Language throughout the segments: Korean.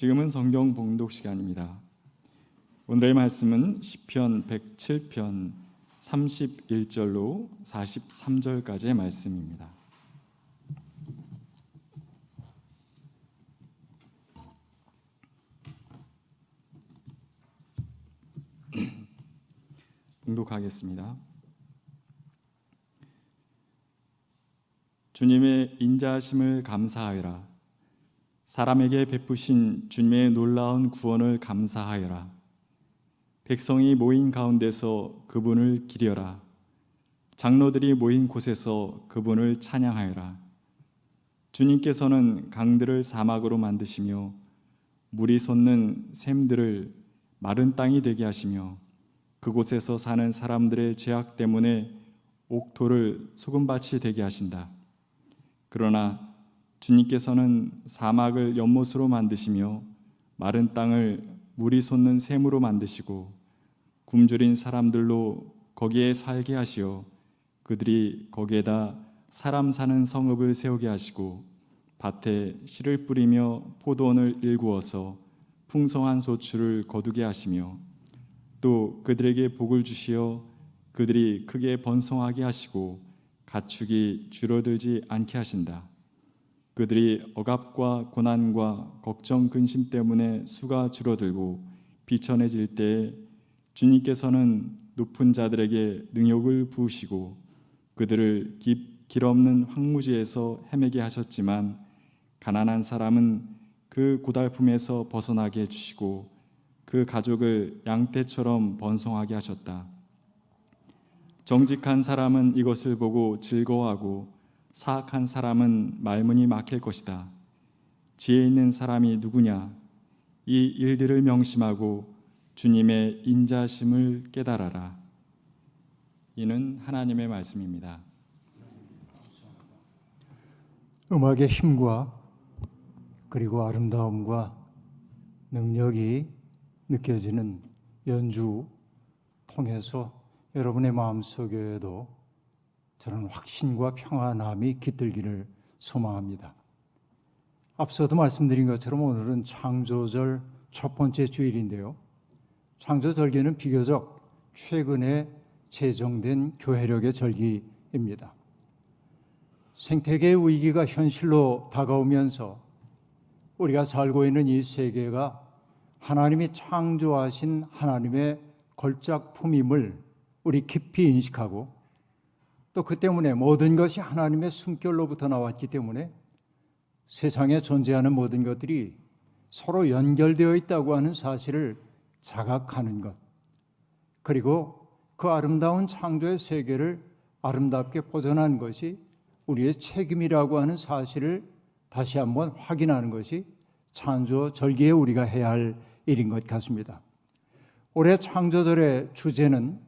지금은 성경 봉독 시간입니다. 오늘의 말씀은 시편 107편 31절로 43절까지의 말씀입니다. 봉독하겠습니다. 주님의 인자하심을 감사하여라. 사람에게 베푸신 주님의 놀라운 구원을 감사하여라. 백성이 모인 가운데서 그분을 기려라. 장로들이 모인 곳에서 그분을 찬양하여라. 주님께서는 강들을 사막으로 만드시며 물이 솟는 샘들을 마른 땅이 되게 하시며 그곳에서 사는 사람들의 죄악 때문에 옥토를 소금밭이 되게 하신다. 그러나 주님께서는 사막을 연못으로 만드시며 마른 땅을 물이 솟는 샘으로 만드시고 굶주린 사람들로 거기에 살게 하시어 그들이 거기에다 사람 사는 성읍을 세우게 하시고 밭에 씨를 뿌리며 포도원을 일구어서 풍성한 소출을 거두게 하시며 또 그들에게 복을 주시어 그들이 크게 번성하게 하시고 가축이 줄어들지 않게 하신다. 그들이 억압과 고난과 걱정 근심 때문에 수가 줄어들고 비천해질 때에 주님께서는 높은 자들에게 능욕을 부으시고 그들을 길 없는 황무지에서 헤매게 하셨지만 가난한 사람은 그 고달픔에서 벗어나게 해주시고 그 가족을 양떼처럼 번성하게 하셨다. 정직한 사람은 이것을 보고 즐거워하고 사악한 사람은 말문이 막힐 것이다. 지혜 있는 사람이 누구냐? 이 일들을 명심하고 주님의 인자심을 깨달아라. 이는 하나님의 말씀입니다. 음악의 힘과 그리고 아름다움과 능력이 느껴지는 연주 통해서 여러분의 마음속에도 저는 확신과 평안함이 깃들기를 소망합니다. 앞서도 말씀드린 것처럼 오늘은 창조절 첫 번째 주일인데요. 창조절기는 비교적 최근에 제정된 교회력의 절기입니다. 생태계의 위기가 현실로 다가오면서 우리가 살고 있는 이 세계가 하나님이 창조하신 하나님의 걸작품임을 우리 깊이 인식하고 또 그 때문에 모든 것이 하나님의 숨결로부터 나왔기 때문에 세상에 존재하는 모든 것들이 서로 연결되어 있다고 하는 사실을 자각하는 것, 그리고 그 아름다운 창조의 세계를 아름답게 보존하는 것이 우리의 책임이라고 하는 사실을 다시 한번 확인하는 것이 창조절기에 우리가 해야 할 일인 것 같습니다. 올해 창조절의 주제는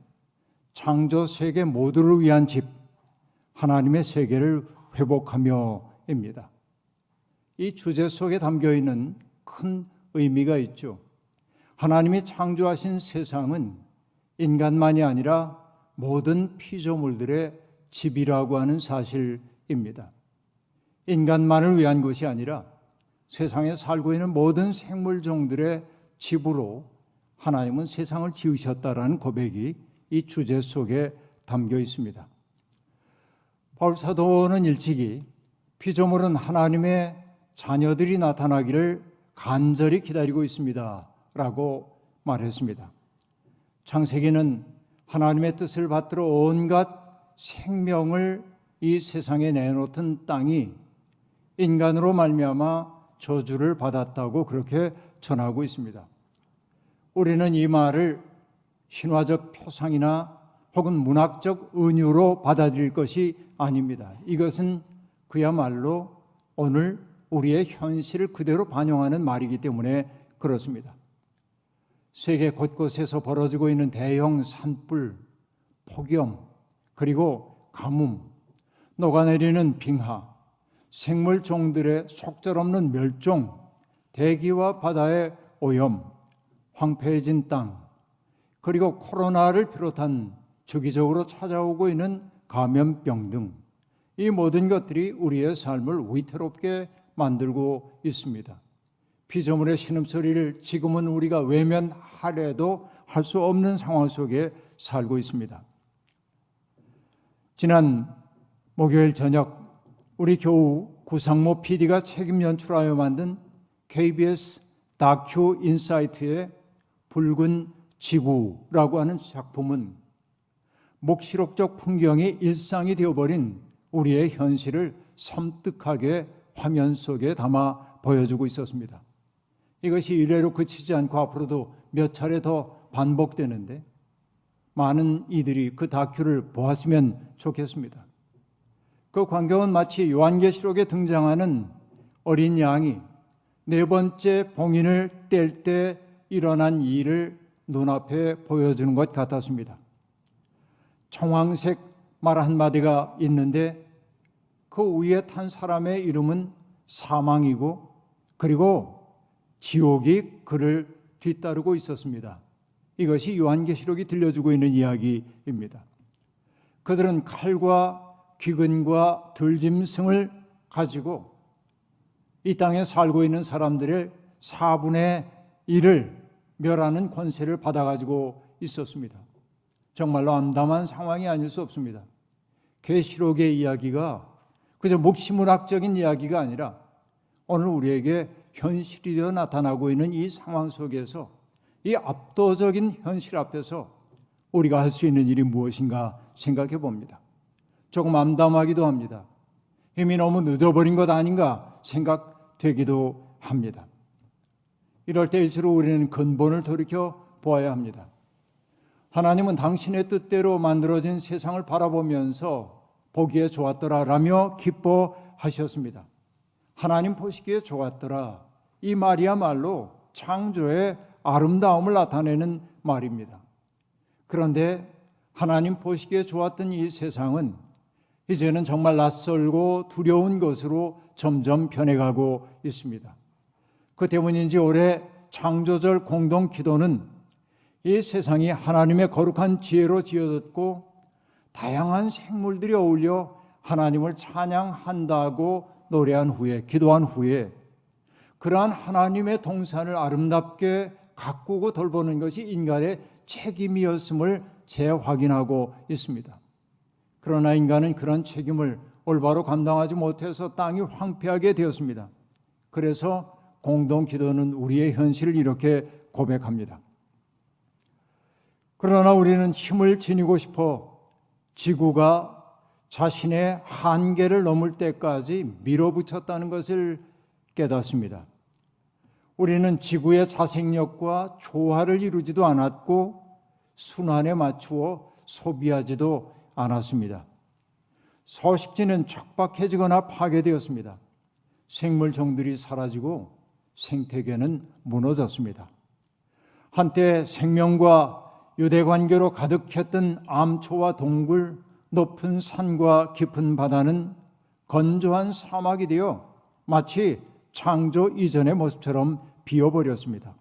창조 세계 모두를 위한 집, 하나님의 세계를 회복하며입니다. 이 주제 속에 담겨 있는 큰 의미가 있죠. 하나님이 창조하신 세상은 인간만이 아니라 모든 피조물들의 집이라고 하는 사실입니다. 인간만을 위한 것이 아니라 세상에 살고 있는 모든 생물종들의 집으로 하나님은 세상을 지으셨다라는 고백이 이 주제 속에 담겨 있습니다. 바울 사도는 일찍이 피조물은 하나님의 자녀들이 나타나기를 간절히 기다리고 있습니다 라고 말했습니다. 창세기는 하나님의 뜻을 받들어 온갖 생명을 이 세상에 내놓던 땅이 인간으로 말미암아 저주를 받았다고 그렇게 전하고 있습니다. 우리는 이 말을 신화적 표상이나 혹은 문학적 은유로 받아들일 것이 아닙니다. 이것은 그야말로 오늘 우리의 현실을 그대로 반영하는 말이기 때문에 그렇습니다. 세계 곳곳에서 벌어지고 있는 대형 산불, 폭염, 그리고 가뭄, 녹아내리는 빙하, 생물종들의 속절없는 멸종, 대기와 바다의 오염, 황폐해진 땅, 그리고 코로나를 비롯한 주기적으로 찾아오고 있는 감염병 등 이 모든 것들이 우리의 삶을 위태롭게 만들고 있습니다. 피조물의 신음소리를 지금은 우리가 외면하려도 할 수 없는 상황 속에 살고 있습니다. 지난 목요일 저녁 우리 교우 구상모 PD가 책임 연출하여 만든 KBS 다큐 인사이트의 붉은 지구라고 하는 작품은 묵시록적 풍경이 일상이 되어버린 우리의 현실을 섬뜩하게 화면 속에 담아 보여주고 있었습니다. 이것이 이래로 그치지 않고 앞으로도 몇 차례 더 반복되는데 많은 이들이 그 다큐를 보았으면 좋겠습니다. 그 광경은 마치 요한계시록에 등장하는 어린 양이 네 번째 봉인을 뗄 때 일어난 일을 눈앞에 보여주는 것 같았습니다. 청황색 말 한마디가 있는데 그 위에 탄 사람의 이름은 사망이고 그리고 지옥이 그를 뒤따르고 있었습니다. 이것이 요한계시록이 들려주고 있는 이야기입니다. 그들은 칼과 귀근과 들짐승을 가지고 이 땅에 살고 있는 사람들의 4분의 1을 멸하는 권세를 받아가지고 있었습니다. 정말로 암담한 상황이 아닐 수 없습니다. 계시록의 이야기가 그저 묵시문학적인 이야기가 아니라 오늘 우리에게 현실이 되어 나타나고 있는 이 상황 속에서 이 압도적인 현실 앞에서 우리가 할 수 있는 일이 무엇인가 생각해 봅니다. 조금 암담하기도 합니다. 이미 너무 늦어버린 것 아닌가 생각되기도 합니다. 이럴 때일수록 우리는 근본을 돌이켜 보아야 합니다. 하나님은 당신의 뜻대로 만들어진 세상을 바라보면서 보기에 좋았더라라며 기뻐하셨습니다. 하나님 보시기에 좋았더라. 이 말이야말로 창조의 아름다움을 나타내는 말입니다. 그런데 하나님 보시기에 좋았던 이 세상은 이제는 정말 낯설고 두려운 것으로 점점 변해가고 있습니다. 그 때문인지 올해 창조절 공동 기도는 이 세상이 하나님의 거룩한 지혜로 지어졌고 다양한 생물들이 어울려 하나님을 찬양한다고 노래한 후에, 기도한 후에 그러한 하나님의 동산을 아름답게 가꾸고 돌보는 것이 인간의 책임이었음을 재확인하고 있습니다. 그러나 인간은 그런 책임을 올바로 감당하지 못해서 땅이 황폐하게 되었습니다. 그래서 공동기도는 우리의 현실을 이렇게 고백합니다. 그러나 우리는 힘을 지니고 싶어 지구가 자신의 한계를 넘을 때까지 밀어붙였다는 것을 깨닫습니다. 우리는 지구의 자생력과 조화를 이루지도 않았고 순환에 맞추어 소비하지도 않았습니다. 서식지는 척박해지거나 파괴되었습니다. 생물종들이 사라지고 생태계는 무너졌습니다. 한때 생명과 유대관계로 가득했던 암초와 동굴, 높은 산과 깊은 바다는 건조한 사막이 되어 마치 창조 이전의 모습처럼 비어버렸습니다.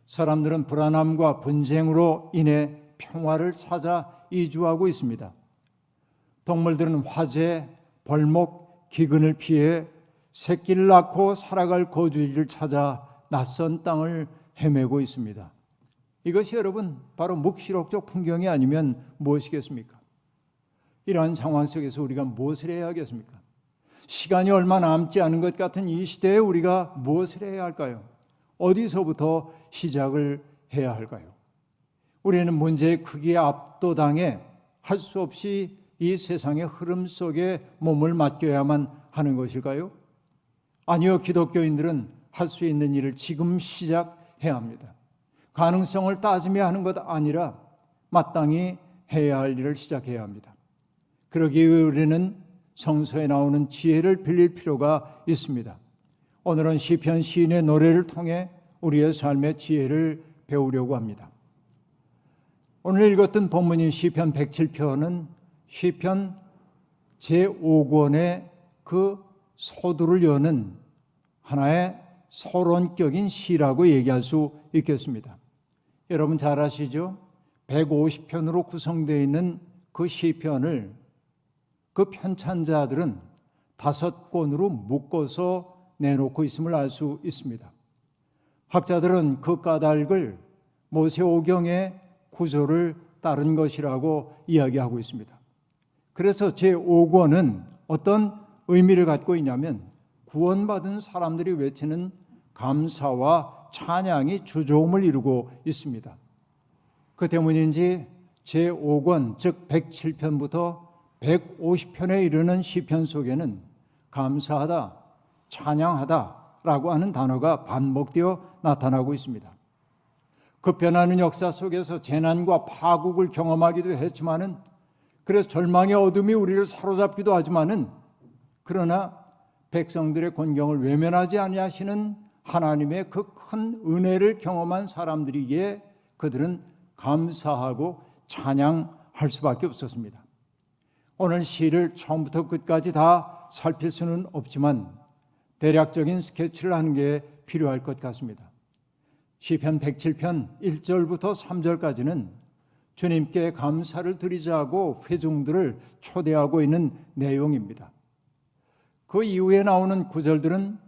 사람들은 불안함과 분쟁으로 인해 평화를 찾아 이주하고 있습니다. 동물들은 화재, 벌목, 기근을 피해 새끼를 낳고 살아갈 거주지를 찾아 낯선 땅을 헤매고 있습니다. 이것이 여러분 바로 묵시록적 풍경이 아니면 무엇이겠습니까? 이러한 상황 속에서 우리가 무엇을 해야 하겠습니까? 시간이 얼마 남지 않은 것 같은 이 시대에 우리가 무엇을 해야 할까요? 어디서부터 시작을 해야 할까요? 우리는 문제의 크기에 압도당해 할 수 없이 이 세상의 흐름 속에 몸을 맡겨야만 하는 것일까요? 아니요, 기독교인들은 할 수 있는 일을 지금 시작해야 합니다. 가능성을 따지며 하는 것 아니라 마땅히 해야 할 일을 시작해야 합니다. 그러기 위해 우리는 성서에 나오는 지혜를 빌릴 필요가 있습니다. 오늘은 시편 시인의 노래를 통해 우리의 삶의 지혜를 배우려고 합니다. 오늘 읽었던 본문인 시편 107편은 시편 제5권의 그 소두를 여는 하나의 서론격인 시라고 얘기할 수 있겠습니다. 여러분 잘 아시죠? 150편으로 구성되어 있는 그 시편을 그 편찬자들은 5권으로 묶어서 내놓고 있음을 알 수 있습니다. 학자들은 그 까닭을 모세오경의 구조를 따른 것이라고 이야기하고 있습니다. 그래서 제5권은 어떤 의미를 갖고 있냐면 구원받은 사람들이 외치는 감사와 찬양이 주조음을 이루고 있습니다. 그 때문인지 제5권 즉 107편부터 150편에 이르는 시편 속에는 감사하다, 찬양하다라고 하는 단어가 반복되어 나타나고 있습니다. 그 변하는 역사 속에서 재난과 파국을 경험하기도 했지만은, 그래서 절망의 어둠이 우리를 사로잡기도 하지만은, 그러나 백성들의 곤경을 외면하지 아니하시는 하나님의 그 큰 은혜를 경험한 사람들이기에 그들은 감사하고 찬양할 수밖에 없었습니다. 오늘 시를 처음부터 끝까지 다 살필 수는 없지만 대략적인 스케치를 하는 게 필요할 것 같습니다. 시편 107편 1절부터 3절까지는 주님께 감사를 드리자고 회중들을 초대하고 있는 내용입니다. 그 이후에 나오는 구절들은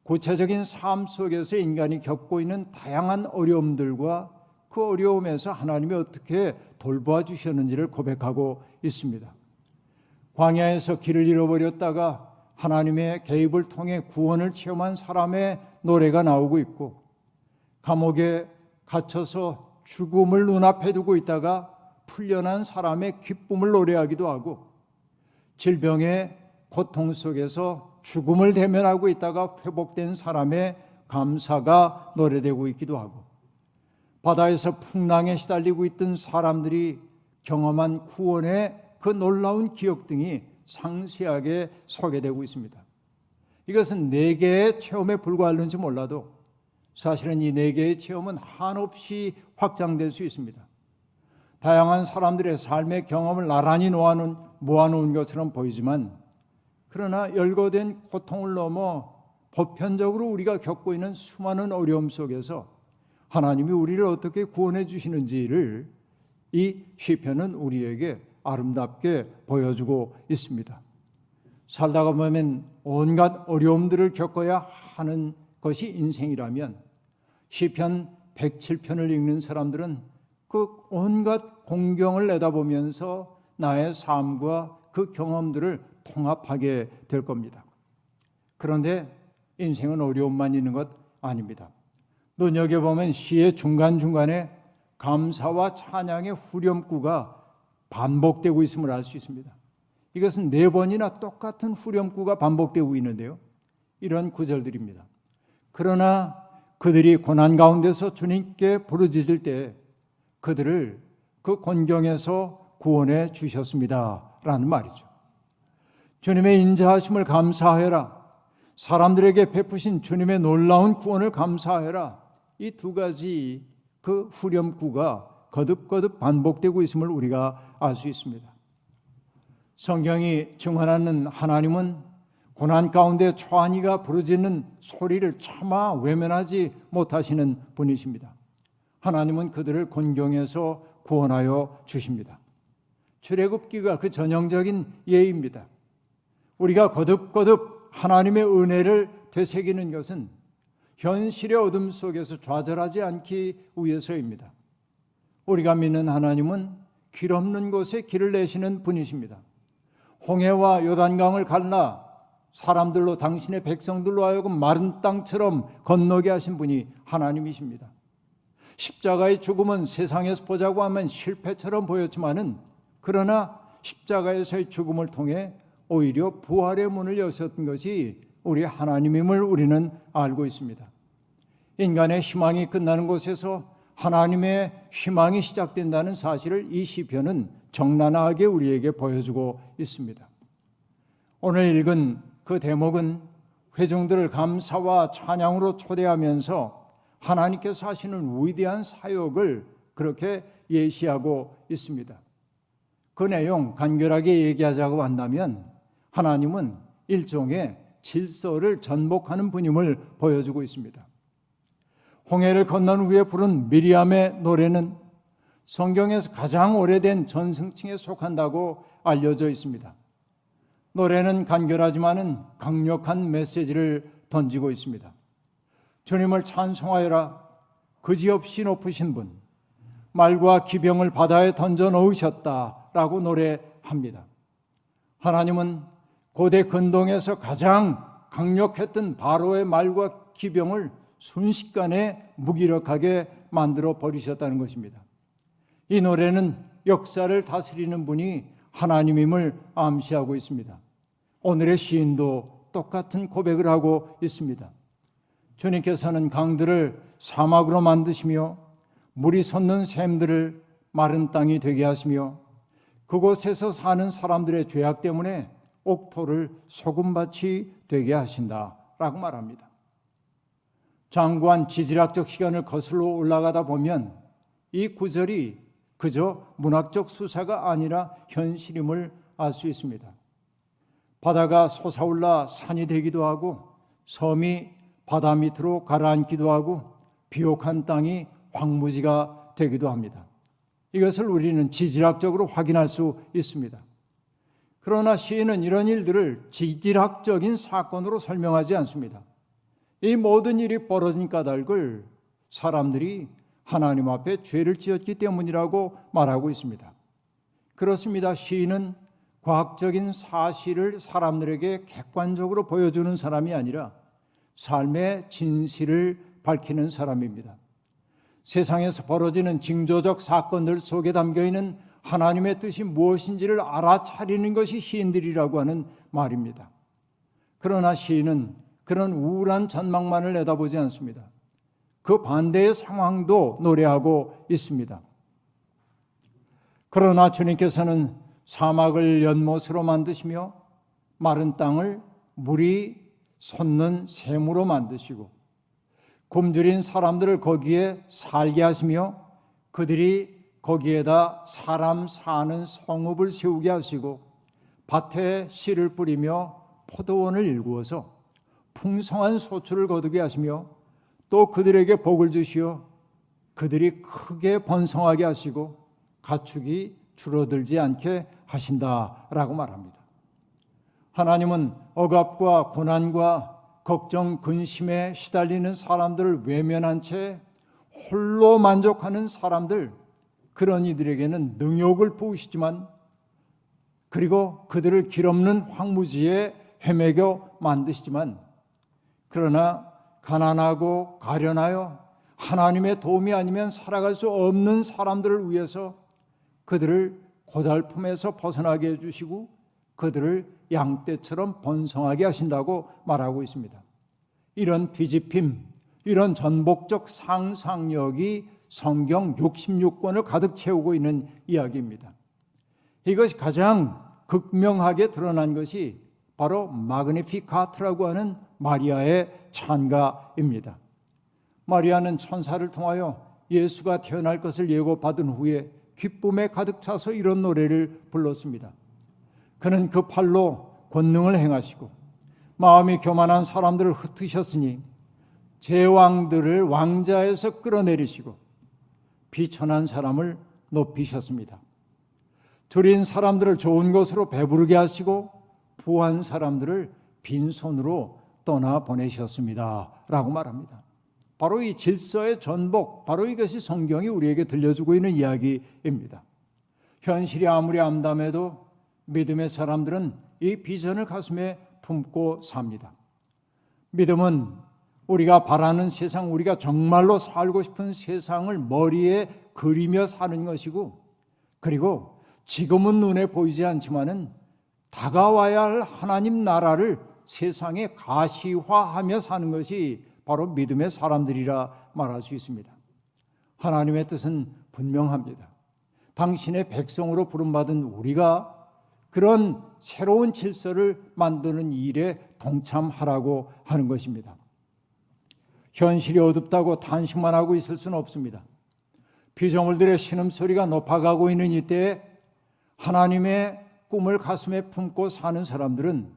구체적인 삶 속에서 인간이 겪고 있는 다양한 어려움들과 그 어려움에서 하나님이 어떻게 돌보아 주셨는지를 고백하고 있습니다. 광야에서 길을 잃어버렸다가 하나님의 개입을 통해 구원을 체험한 사람의 노래가 나오고 있고, 감옥에 갇혀서 죽음을 눈앞에 두고 있다가 풀려난 사람의 기쁨을 노래하기도 하고, 질병의 고통 속에서 죽음을 대면하고 있다가 회복된 사람의 감사가 노래되고 있기도 하고, 바다에서 풍랑에 시달리고 있던 사람들이 경험한 구원의 그 놀라운 기억 등이 상세하게 소개되고 있습니다. 이것은 4개의 체험에 불과할는지 몰라도 사실은 이 4개의 체험은 한없이 확장될 수 있습니다. 다양한 사람들의 삶의 경험을 나란히 모아놓은 것처럼 보이지만, 그러나 열거된 고통을 넘어 보편적으로 우리가 겪고 있는 수많은 어려움 속에서 하나님이 우리를 어떻게 구원해 주시는지를 이 시편은 우리에게 아름답게 보여주고 있습니다. 살다가 보면 온갖 어려움들을 겪어야 하는 것이 인생이라면 시편 107편을 읽는 사람들은 그 온갖 공경을 내다보면서 나의 삶과 그 경험들을 통합하게 될 겁니다. 그런데 인생은 어려움만 있는 것 아닙니다. 눈여겨보면 시의 중간중간에 감사와 찬양의 후렴구가 반복되고 있음을 알 수 있습니다. 이것은 4번이나 똑같은 후렴구가 반복되고 있는데요, 이런 구절들입니다. 그러나 그들이 고난 가운데서 주님께 부르짖을 때 그들을 그 곤경에서 구원해 주셨습니다 라는 말이죠. 주님의 인자하심을 감사해라, 사람들에게 베푸신 주님의 놀라운 구원을 감사해라, 이 2가지 그 후렴구가 거듭거듭 반복되고 있음을 우리가 알 수 있습니다. 성경이 증언하는 하나님은 고난 가운데 처한 이가 부르짖는 소리를 차마 외면하지 못하시는 분이십니다. 하나님은 그들을 곤경에서 구원하여 주십니다. 출애굽기가 그 전형적인 예입니다. 우리가 거듭거듭 하나님의 은혜를 되새기는 것은 현실의 어둠 속에서 좌절하지 않기 위해서입니다. 우리가 믿는 하나님은 길 없는 곳에 길을 내시는 분이십니다. 홍해와 요단강을 갈라 사람들로, 당신의 백성들로 하여금 마른 땅처럼 건너게 하신 분이 하나님이십니다. 십자가의 죽음은 세상에서 보자고 하면 실패처럼 보였지만은, 그러나 십자가에서의 죽음을 통해 오히려 부활의 문을 여셨던 것이 우리 하나님임을 우리는 알고 있습니다. 인간의 희망이 끝나는 곳에서 하나님의 희망이 시작된다는 사실을 이 시편은 적나라하게 우리에게 보여주고 있습니다. 오늘 읽은 그 대목은 회중들을 감사와 찬양으로 초대하면서 하나님께서 하시는 위대한 사역을 그렇게 예시하고 있습니다. 그 내용 간결하게 얘기하자고 한다면 하나님은 일종의 질서를 전복하는 분임을 보여주고 있습니다. 홍해를 건넌 후에 부른 미리암의 노래는 성경에서 가장 오래된 전승층에 속한다고 알려져 있습니다. 노래는 간결하지만은 강력한 메시지를 던지고 있습니다. 주님을 찬송하여라. 그지없이 높으신 분, 말과 기병을 바다에 던져 넣으셨다라고 노래합니다. 하나님은 고대 근동에서 가장 강력했던 바로의 말과 기병을 순식간에 무기력하게 만들어 버리셨다는 것입니다. 이 노래는 역사를 다스리는 분이 하나님임을 암시하고 있습니다. 오늘의 시인도 똑같은 고백을 하고 있습니다. 주님께서는 강들을 사막으로 만드시며 물이 솟는 샘들을 마른 땅이 되게 하시며 그곳에서 사는 사람들의 죄악 때문에 옥토를 소금밭이 되게 하신다라고 말합니다. 장구한 지질학적 시간을 거슬러 올라가다 보면 이 구절이 그저 문학적 수사가 아니라 현실임을 알 수 있습니다. 바다가 솟아올라 산이 되기도 하고 섬이 바다 밑으로 가라앉기도 하고 비옥한 땅이 황무지가 되기도 합니다. 이것을 우리는 지질학적으로 확인할 수 있습니다. 그러나 시인은 이런 일들을 지질학적인 사건으로 설명하지 않습니다. 이 모든 일이 벌어진 까닭을 사람들이 하나님 앞에 죄를 지었기 때문이라고 말하고 있습니다. 그렇습니다. 시인은 과학적인 사실을 사람들에게 객관적으로 보여주는 사람이 아니라 삶의 진실을 밝히는 사람입니다. 세상에서 벌어지는 징조적 사건들 속에 담겨있는 하나님의 뜻이 무엇인지를 알아차리는 것이 시인들이라고 하는 말입니다. 그러나 시인은 그런 우울한 전망만을 내다보지 않습니다. 그 반대의 상황도 노래하고 있습니다. 그러나 주님께서는 사막을 연못으로 만드시며 마른 땅을 물이 솟는 샘으로 만드시고 굶주린 사람들을 거기에 살게 하시며 그들이 거기에다 사람 사는 성읍을 세우게 하시고 밭에 씨를 뿌리며 포도원을 일구어서 풍성한 소출을 거두게 하시며 또 그들에게 복을 주시어 그들이 크게 번성하게 하시고 가축이 줄어들지 않게 하신다라고 말합니다. 하나님은 억압과 고난과 걱정, 근심에 시달리는 사람들을 외면한 채 홀로 만족하는 사람들, 그런 이들에게는 능욕을 부으시지만 그리고 그들을 길없는 황무지에 헤매겨 만드시지만 그러나 가난하고 가련하여 하나님의 도움이 아니면 살아갈 수 없는 사람들을 위해서 그들을 고달픔에서 벗어나게 해주시고 그들을 양떼처럼 번성하게 하신다고 말하고 있습니다. 이런 뒤집힘, 이런 전복적 상상력이 성경 66권을 가득 채우고 있는 이야기입니다. 이것이 가장 극명하게 드러난 것이 바로 마그니피카트라고 하는 마리아의 찬가입니다. 마리아는 천사를 통하여 예수가 태어날 것을 예고받은 후에 기쁨에 가득 차서 이런 노래를 불렀습니다. 그는 그 팔로 권능을 행하시고 마음이 교만한 사람들을 흩으셨으니 제왕들을 왕자에서 끌어내리시고 비천한 사람을 높이셨습니다. 줄인 사람들을 좋은 것으로 배부르게 하시고 부한 사람들을 빈손으로 떠나보내셨습니다 라고 말합니다. 바로 이 질서의 전복, 바로 이것이 성경이 우리에게 들려주고 있는 이야기입니다. 현실이 아무리 암담해도 믿음의 사람들은 이 비전을 가슴에 품고 삽니다. 믿음은 우리가 바라는 세상, 우리가 정말로 살고 싶은 세상을 머리에 그리며 사는 것이고, 그리고 지금은 눈에 보이지 않지만은 다가와야 할 하나님 나라를 세상에 가시화하며 사는 것이 바로 믿음의 사람들이라 말할 수 있습니다. 하나님의 뜻은 분명합니다. 당신의 백성으로 부름받은 우리가 그런 새로운 질서를 만드는 일에 동참하라고 하는 것입니다. 현실이 어둡다고 탄식만 하고 있을 수는 없습니다. 피조물들의 신음소리가 높아가고 있는 이때에 하나님의 꿈을 가슴에 품고 사는 사람들은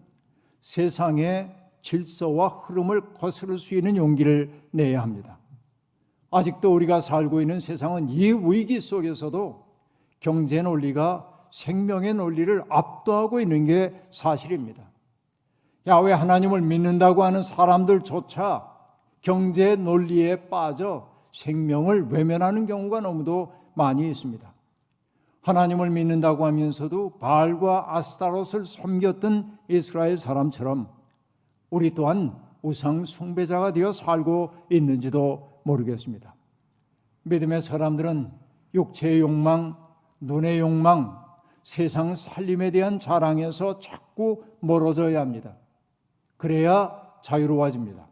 세상의 질서와 흐름을 거스를 수 있는 용기를 내야 합니다. 아직도 우리가 살고 있는 세상은 이 위기 속에서도 경제 논리가 생명의 논리를 압도하고 있는 게 사실입니다. 야훼 하나님을 믿는다고 하는 사람들조차 경제 논리에 빠져 생명을 외면하는 경우가 너무도 많이 있습니다. 하나님을 믿는다고 하면서도 바알과 아스타롯을 섬겼던 이스라엘 사람처럼 우리 또한 우상 숭배자가 되어 살고 있는지도 모르겠습니다. 믿음의 사람들은 육체의 욕망, 눈의 욕망, 세상 살림에 대한 자랑에서 자꾸 멀어져야 합니다. 그래야 자유로워집니다.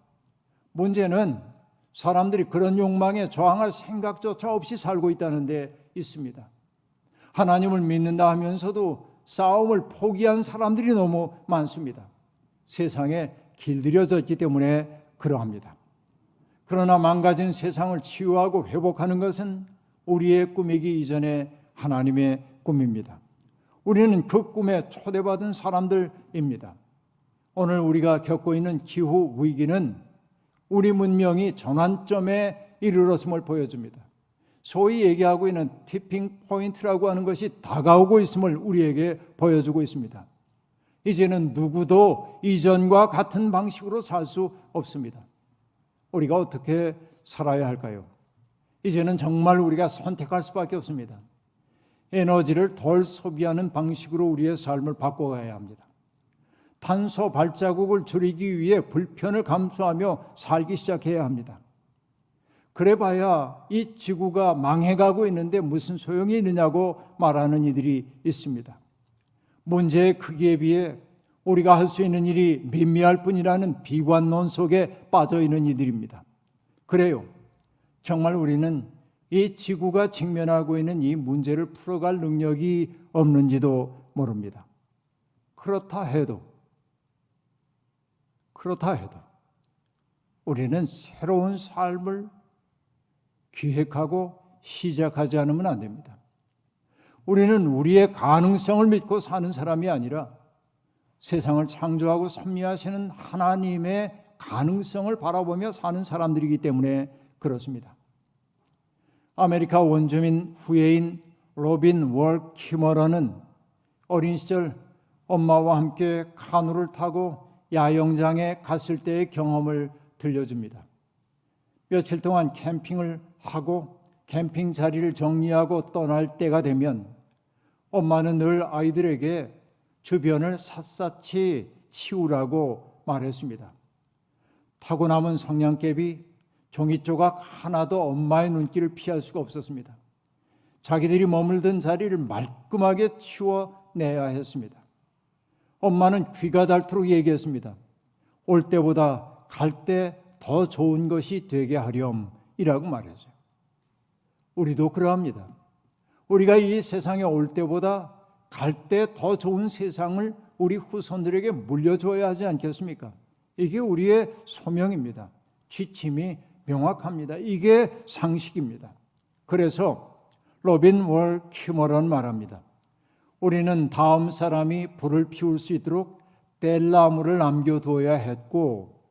문제는 사람들이 그런 욕망에 저항할 생각조차 없이 살고 있다는 데 있습니다. 하나님을 믿는다 하면서도 싸움을 포기한 사람들이 너무 많습니다. 세상에 길들여졌기 때문에 그러합니다. 그러나 망가진 세상을 치유하고 회복하는 것은 우리의 꿈이기 이전에 하나님의 꿈입니다. 우리는 그 꿈에 초대받은 사람들입니다. 오늘 우리가 겪고 있는 기후 위기는 우리 문명이 전환점에 이르렀음을 보여줍니다. 소위 얘기하고 있는 티핑 포인트라고 하는 것이 다가오고 있음을 우리에게 보여주고 있습니다. 이제는 누구도 이전과 같은 방식으로 살 수 없습니다. 우리가 어떻게 살아야 할까요? 이제는 정말 우리가 선택할 수밖에 없습니다. 에너지를 덜 소비하는 방식으로 우리의 삶을 바꿔가야 합니다. 탄소 발자국을 줄이기 위해 불편을 감수하며 살기 시작해야 합니다. 그래봐야 이 지구가 망해가고 있는데 무슨 소용이 있느냐고 말하는 이들이 있습니다. 문제의 크기에 비해 우리가 할 수 있는 일이 미미할 뿐이라는 비관론 속에 빠져 있는 이들입니다. 그래요. 정말 우리는 이 지구가 직면하고 있는 이 문제를 풀어갈 능력이 없는지도 모릅니다. 그렇다 해도 우리는 새로운 삶을 기획하고 시작하지 않으면 안 됩니다. 우리는 우리의 가능성을 믿고 사는 사람이 아니라 세상을 창조하고 섭리하시는 하나님의 가능성을 바라보며 사는 사람들이기 때문에 그렇습니다. 아메리카 원주민 후예인 로빈 월 키머러는 어린 시절 엄마와 함께 카누를 타고 야영장에 갔을 때의 경험을 들려줍니다. 며칠 동안 캠핑을 하고 캠핑 자리를 정리하고 떠날 때가 되면 엄마는 늘 아이들에게 주변을 샅샅이 치우라고 말했습니다. 타고 남은 성냥개비, 종이조각 하나도 엄마의 눈길을 피할 수가 없었습니다. 자기들이 머물던 자리를 말끔하게 치워내야 했습니다. 엄마는 귀가 닳도록 얘기했습니다. 올 때보다 갈 때 더 좋은 것이 되게 하렴이라고 말했어요. 우리도 그러합니다. 우리가 이 세상에 올 때보다 갈 때 더 좋은 세상을 우리 후손들에게 물려줘야 하지 않겠습니까? 이게 우리의 소명입니다. 지침이 명확합니다. 이게 상식입니다. 그래서 로빈 월 키머런 말합니다. 우리는 다음 사람이 불을 피울 수 있도록 뗄나무를 남겨두어야 했고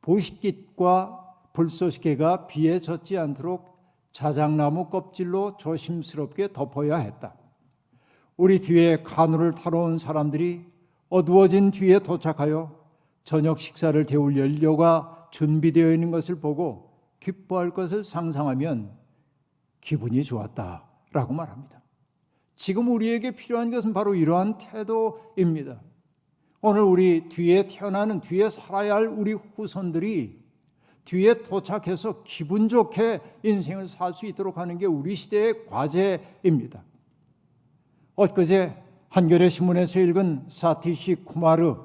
보식깃과 불쏘시개가 비에 젖지 않도록 자작나무 껍질로 조심스럽게 덮어야 했다. 우리 뒤에 카누를 타러 온 사람들이 어두워진 뒤에 도착하여 저녁 식사를 데울 연료가 준비되어 있는 것을 보고 기뻐할 것을 상상하면 기분이 좋았다라고 말합니다. 지금 우리에게 필요한 것은 바로 이러한 태도입니다. 오늘 우리 뒤에 태어나는 뒤에 살아야 할 우리 후손들이 뒤에 도착해서 기분 좋게 인생을 살 수 있도록 하는 게 우리 시대의 과제입니다. 엊그제 한겨레 신문에서 읽은 사티시 쿠마르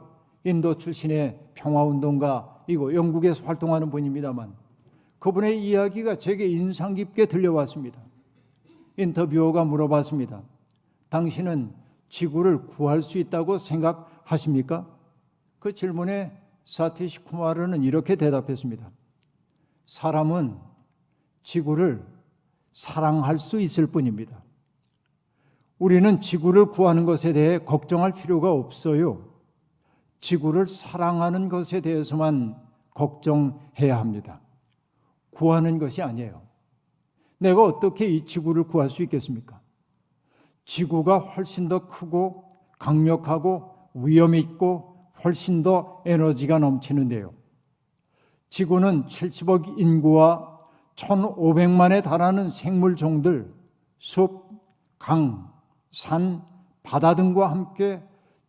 인도 출신의 평화운동가이고 영국에서 활동하는 분입니다만 그분의 이야기가 제게 인상 깊게 들려왔습니다. 인터뷰어가 물어봤습니다. 당신은 지구를 구할 수 있다고 생각하십니까? 그 질문에 사티시 쿠마르는 이렇게 대답했습니다. 사람은 지구를 사랑할 수 있을 뿐입니다. 우리는 지구를 구하는 것에 대해 걱정할 필요가 없어요. 지구를 사랑하는 것에 대해서만 걱정해야 합니다. 구하는 것이 아니에요. 내가 어떻게 이 지구를 구할 수 있겠습니까? 지구가 훨씬 더 크고 강력하고 위험 있고 훨씬 더 에너지가 넘치는데요. 지구는 70억 인구와 1,500만에 달하는 생물종들, 숲, 강, 산, 바다 등과 함께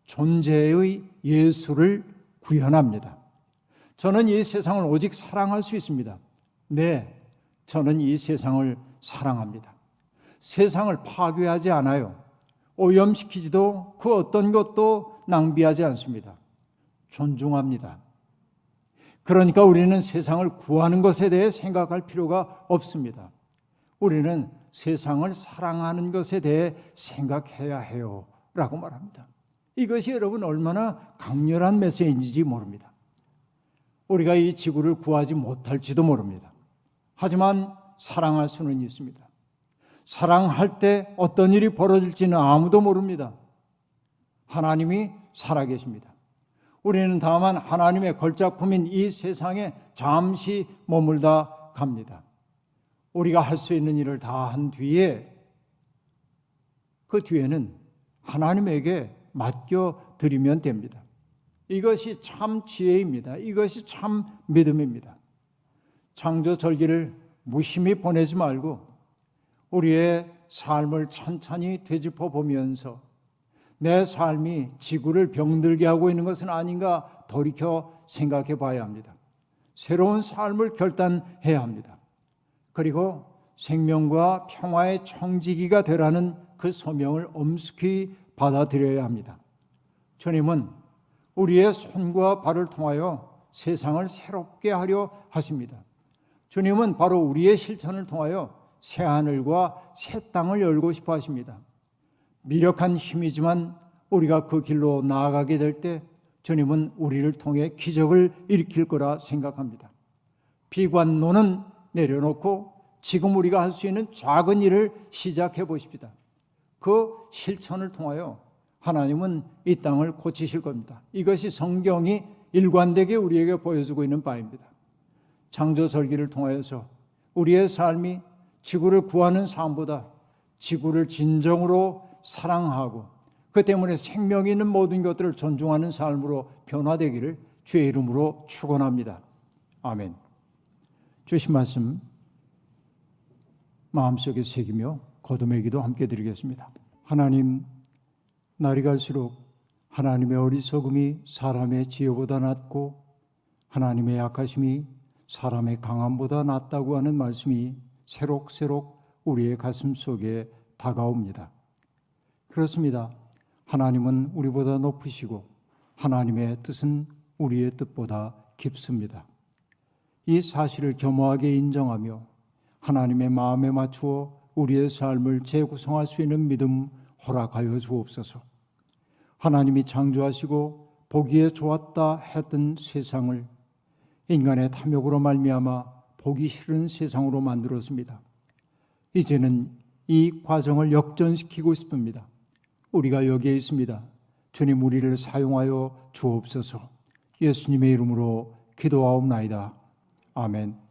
존재의 예수를 구현합니다. 저는 이 세상을 오직 사랑할 수 있습니다. 네, 저는 이 세상을 사랑합니다. 세상을 파괴하지 않아요. 오염시키지도 그 어떤 것도 낭비하지 않습니다. 존중합니다. 그러니까 우리는 세상을 구하는 것에 대해 생각할 필요가 없습니다. 우리는 세상을 사랑하는 것에 대해 생각해야 해요 라고 말합니다. 이것이 여러분 얼마나 강렬한 메시지인지 모릅니다. 우리가 이 지구를 구하지 못할지도 모릅니다. 하지만 사랑할 수는 있습니다. 사랑할 때 어떤 일이 벌어질지는 아무도 모릅니다. 하나님이 살아계십니다. 우리는 다만 하나님의 걸작품인 이 세상에 잠시 머물다 갑니다. 우리가 할 수 있는 일을 다 한 뒤에 그 뒤에는 하나님에게 맡겨드리면 됩니다. 이것이 참 지혜입니다. 이것이 참 믿음입니다. 창조절기를 무심히 보내지 말고 우리의 삶을 천천히 되짚어 보면서 내 삶이 지구를 병들게 하고 있는 것은 아닌가 돌이켜 생각해 봐야 합니다. 새로운 삶을 결단해야 합니다. 그리고 생명과 평화의 청지기가 되라는 그 소명을 엄숙히 받아들여야 합니다. 주님은 우리의 손과 발을 통하여 세상을 새롭게 하려 하십니다. 주님은 바로 우리의 실천을 통하여 새 하늘과 새 땅을 열고 싶어 하십니다. 미력한 힘이지만 우리가 그 길로 나아가게 될 때 주님은 우리를 통해 기적을 일으킬 거라 생각합니다. 비관론은 내려놓고 지금 우리가 할 수 있는 작은 일을 시작해 보십시다. 그 실천을 통하여 하나님은 이 땅을 고치실 겁니다. 이것이 성경이 일관되게 우리에게 보여주고 있는 바입니다. 창조절기를 통하여서 우리의 삶이 지구를 구하는 삶보다 지구를 진정으로 사랑하고 그 때문에 생명이 있는 모든 것들을 존중하는 삶으로 변화되기를 주의 이름으로 축원합니다. 아멘. 주신 말씀 마음속에 새기며 거듭의 기도 함께 드리겠습니다. 하나님, 날이 갈수록 하나님의 어리석음이 사람의 지혜보다 낫고 하나님의 약하심이 사람의 강함보다 낫다고 하는 말씀이 새록새록 우리의 가슴 속에 다가옵니다. 그렇습니다. 하나님은 우리보다 높으시고 하나님의 뜻은 우리의 뜻보다 깊습니다. 이 사실을 겸허하게 인정하며 하나님의 마음에 맞추어 우리의 삶을 재구성할 수 있는 믿음 허락하여 주옵소서. 하나님이 창조하시고 보기에 좋았다 했던 세상을 인간의 탐욕으로 말미암아 보기 싫은 세상으로 만들었습니다. 이제는 이 과정을 역전시키고 싶습니다. 우리가 여기에 있습니다. 주님 우리를 사용하여 주옵소서. 예수님의 이름으로 기도하옵나이다. 아멘.